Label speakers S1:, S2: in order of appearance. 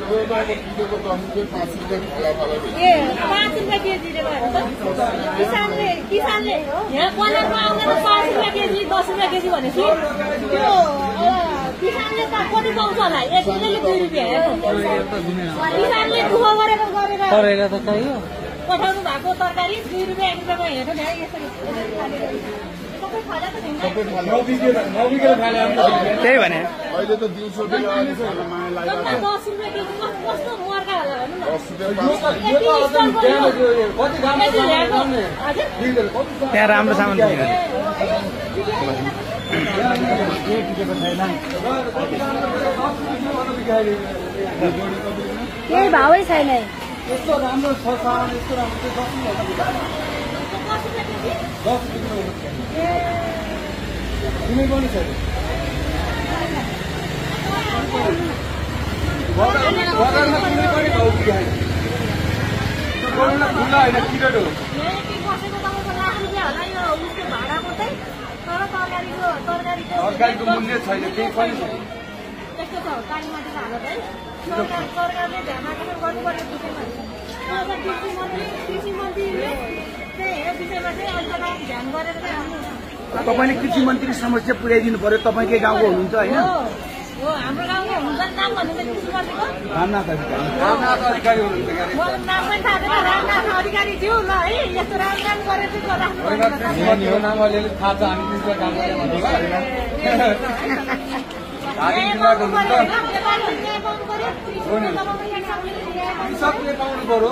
S1: रुपियाँ केजीले गएर किसानले यहाँ कलरमा आउँदैन 5 रुपियाँ केजी 10 रुपियाँ केजी भनेपछि त्यो किसानले त कति पाउँछ होला एक किलोले 2 रुपियाँ किसानले दुःख गरेर
S2: करेला त चाहियो
S1: पठाउनु भएको तरकारी 2 रुपियाँ 1 रुपियाँमा हेर्नु यहाँ यसरी
S2: त्यही भने
S3: अहिले त दिउँसो
S1: 10 रुपियाँ केजी कस्तो मर्का होला भन्नु
S2: त्यहाँ राम्रो सामान छैन
S1: केही भावै छैन
S3: यस्तो राम्रो छ सामान यस्तो राम्रो कुनै पनि छैन बजारमा कुनै पनि भाउ पुगेन खुल्ला होइन किनेर हो तरकारीको मूल्य छैन केही पनि छैन
S1: त्यस्तो छ कालीमाटीको हालत है सरकारले ध्यान आकर्षण गर्नुपर्ने विषयमा कृषि मन्त्रीले चाहिँ यस विषयमा चाहिँ अलिकता ध्यान गरेर
S2: तपाईँले कृषि मन्त्री समस्या पुर्याइदिनु पर्यो तपाईँकै गाउँको हुनुहुन्छ होइन
S1: हो हाम्रो गाउँको हुन्छ नाम भन्नुहुन्छ कृषि मन्त्रीको
S3: रामनाथ अधिकारी हुनुहुन्छ
S1: मलाई नाम पनि थाहा छैन रामनाथ अधिकारी थियो ल है यस्तो राम्रो काम गरेर चाहिँ
S3: नाम अलिअलि थाहा छ हामी काम
S1: कृषकले
S3: पाउनु पर्यो